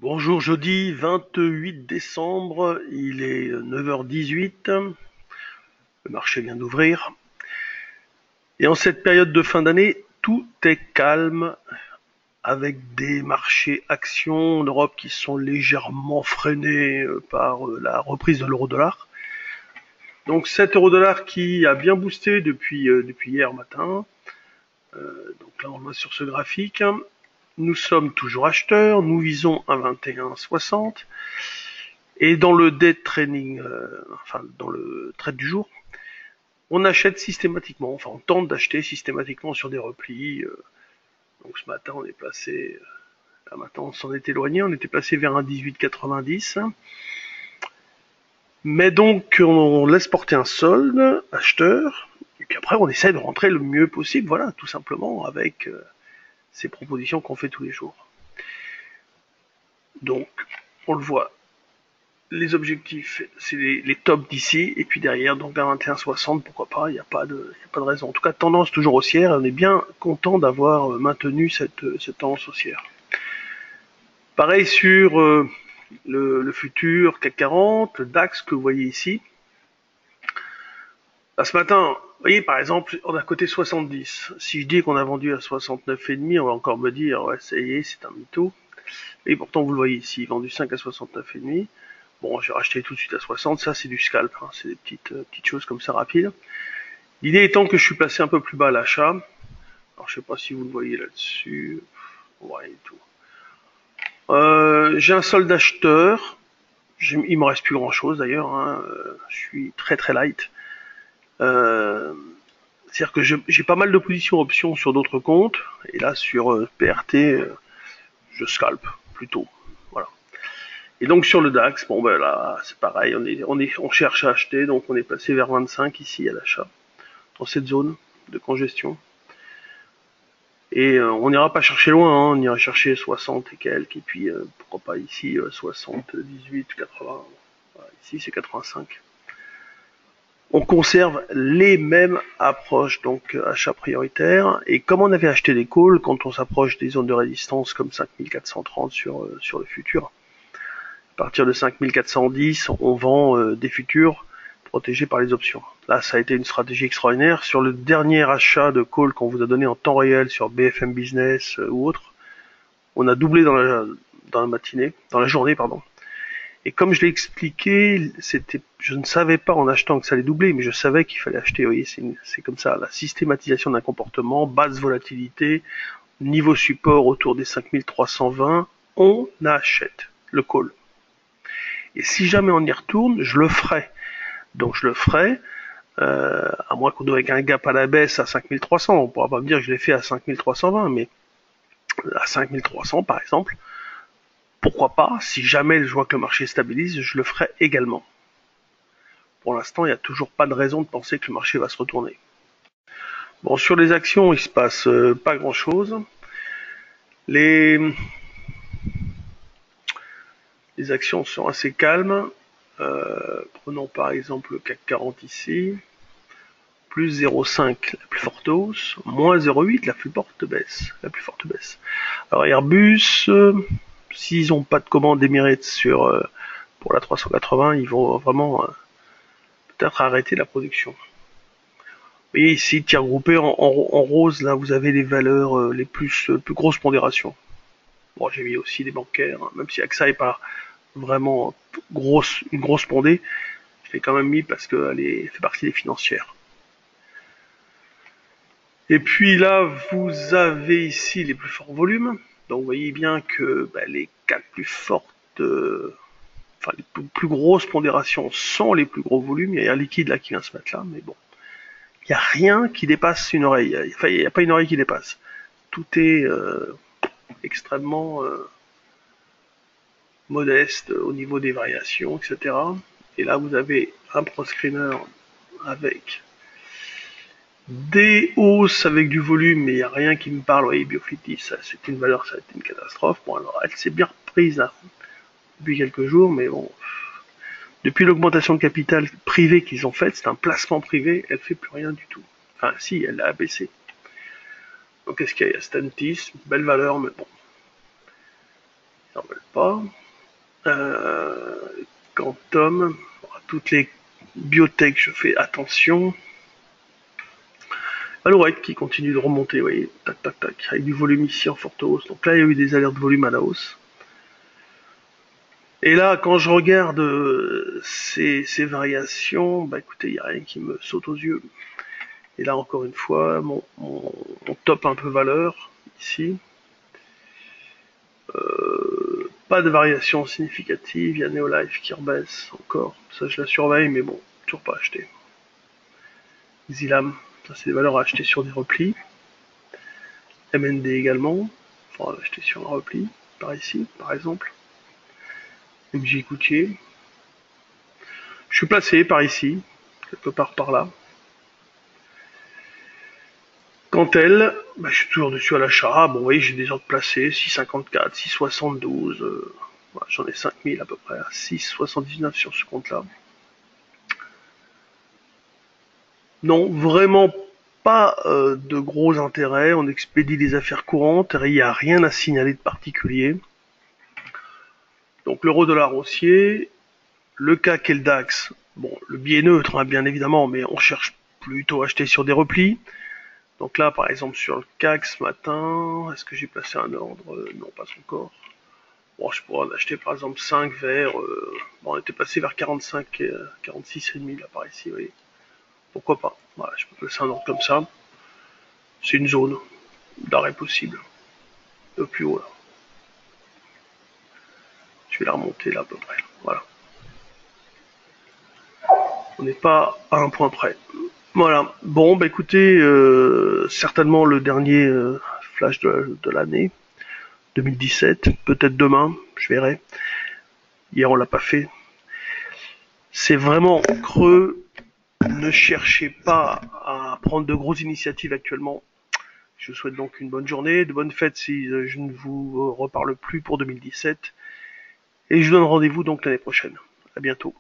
Bonjour, jeudi 28 décembre, il est 9h18, le marché vient d'ouvrir. Et en cette période de fin d'année, tout est calme avec des marchés actions en Europe qui sont légèrement freinés par la reprise de l'euro-dollar. Donc cet euro-dollar qui a bien boosté depuis hier matin. Donc là on le voit sur ce graphique. Nous sommes toujours acheteurs, nous visons un 21,60. Et dans le day trading, enfin dans le trade du jour, on achète systématiquement, enfin on tente d'acheter systématiquement sur des replis. Donc ce matin on est placé, là maintenant on s'en est éloigné, on était placé vers un 18,90. Mais donc on laisse porter un solde, acheteur, et puis après on essaie de rentrer le mieux possible, voilà, tout simplement avec ces propositions qu'on fait tous les jours. Donc on le voit, les objectifs, c'est les tops d'ici, et puis derrière, donc vers 21,60, pourquoi pas, il n'y a pas de raison. En tout cas, tendance toujours haussière, et on est bien content d'avoir maintenu cette tendance haussière. Pareil sur le futur CAC 40, le DAX que vous voyez ici. Là, ce matin, vous voyez, par exemple, on a coté 70. Si je dis qu'on a vendu à 69,5, on va encore me dire, ouais, ça y est, c'est un mytho. Et pourtant, vous le voyez ici, vendu 5 à 69,5. Bon, j'ai racheté tout de suite à 60, ça c'est du scalp, hein. C'est des petites choses comme ça rapides. L'idée étant que je suis placé un peu plus bas à l'achat. Alors je sais pas si vous le voyez là-dessus. Ouais, et tout. J'ai un solde d'acheteur. Il me reste plus grand chose d'ailleurs, hein. Je suis très très light. C'est-à-dire que j'ai pas mal de positions options sur d'autres comptes. Et là sur PRT, je scalp plutôt. Voilà. Et donc sur le DAX, bon ben là c'est pareil, on cherche à acheter, donc on est passé vers 25 ici à l'achat, dans cette zone de congestion. Et on n'ira pas chercher loin, hein, on ira chercher 60 et quelques, et puis pourquoi pas ici 78, 80, voilà, ici c'est 85. On conserve les mêmes approches, donc achat prioritaire, et comme on avait acheté des calls, quand on s'approche des zones de résistance comme 5430 sur le futur, à partir de 5410, on vend des futurs protégés par les options. Là, ça a été une stratégie extraordinaire. Sur le dernier achat de call qu'on vous a donné en temps réel sur BFM Business ou autre, on a doublé dans la matinée, dans la journée, pardon. Et comme je l'ai expliqué, je ne savais pas en achetant que ça allait doubler, mais je savais qu'il fallait acheter. Vous voyez, c'est comme ça, la systématisation d'un comportement, basse volatilité, niveau support autour des 5320, on achète le call. Et si jamais on y retourne, je le ferai. Donc je le ferai, à moins qu'on ait avec un gap à la baisse à 5300. On ne pourra pas me dire que je l'ai fait à 5320, mais à 5300 par exemple, pourquoi pas, si jamais je vois que le marché stabilise, je le ferai également. Pour l'instant, il n'y a toujours pas de raison de penser que le marché va se retourner. Bon, sur les actions, il se passe pas grand chose. Les, les actions sont assez calmes. Prenons par exemple le CAC 40 ici. Plus 0,5 la plus forte hausse, moins 0,8 la plus forte baisse. Alors Airbus, s'ils n'ont pas de commande Emirates pour la 380, ils vont vraiment peut-être arrêter la production. Vous voyez ici, tiers groupé en rose, là vous avez les valeurs les plus grosses pondérations. Bon, j'ai mis aussi des bancaires, hein, même si AXA n'est pas vraiment une grosse pondée, je l'ai quand même mis parce qu'elle fait partie des financières. Et puis là, vous avez ici les plus forts volumes. Donc vous voyez bien que les 4 plus fortes, enfin les plus grosses pondérations sont les plus gros volumes. Il y a un liquide là qui vient se mettre là, mais bon. Il n'y a rien qui dépasse une oreille. Enfin, il n'y a pas une oreille qui dépasse. Tout est extrêmement modeste au niveau des variations, etc. Et là, vous avez un proscreener avec des hausses avec du volume, mais il n'y a rien qui me parle. Vous voyez, Bioflitis, ça c'était une valeur, ça a été une catastrophe. Bon, alors elle s'est bien reprise là, depuis quelques jours, mais bon, depuis l'augmentation de capital privé qu'ils ont faite, c'est un placement privé, elle fait plus rien du tout. Enfin, si, elle a baissé. Donc, qu'est-ce qu'il y a? Stantis, belle valeur, mais bon, ils n'en veulent pas. Quantum, toutes les biotech, je fais attention. Alouette qui continue de remonter, vous voyez, tac tac tac, avec du volume ici en forte hausse. Donc là, il y a eu des alertes de volume à la hausse. Et là, quand je regarde ces variations, bah écoutez, il n'y a rien qui me saute aux yeux. Et là, encore une fois, mon top un peu valeur, ici. Pas de variation significative, il y a Neolife qui rebaisse encore. Ça, je la surveille, mais bon, toujours pas acheté. Xilam, ça c'est des valeurs à acheter sur des replis. MND également, il faudra l'acheter sur un repli, par ici, par exemple. MJ Coutier. Je suis placé par ici, quelque part par là. Cantel, bah, je suis toujours dessus à l'achat. Bon, vous voyez, j'ai des ordres placés, 6,54, 6,72. Voilà, j'en ai 5000 à peu près, 6,79 sur ce compte-là. Non, vraiment pas de gros intérêts. On expédie des affaires courantes. Il n'y a rien à signaler de particulier. Donc l'euro-dollar haussier, le CAC et le DAX. Bon, le biais neutre, hein, bien évidemment, mais on cherche plutôt à acheter sur des replis. Donc là, par exemple, sur le CAC ce matin, est-ce que j'ai placé un ordre? Non, pas encore. Bon, je pourrais en acheter par exemple 5 vers... bon, on était passé vers 45, 46,5 là par ici, vous voyez. Pourquoi pas? Voilà, je peux placer un ordre comme ça. C'est une zone d'arrêt possible. Le plus haut là. Je vais la remonter là à peu près. Voilà. On n'est pas à un point près. Voilà. Bon, bah écoutez, certainement le dernier flash de l'année 2017. Peut-être demain, je verrai. Hier, on l'a pas fait. C'est vraiment creux. Ne cherchez pas à prendre de grosses initiatives actuellement. Je vous souhaite donc une bonne journée, de bonnes fêtes si je ne vous reparle plus pour 2017. Et je vous donne rendez-vous donc l'année prochaine. À bientôt.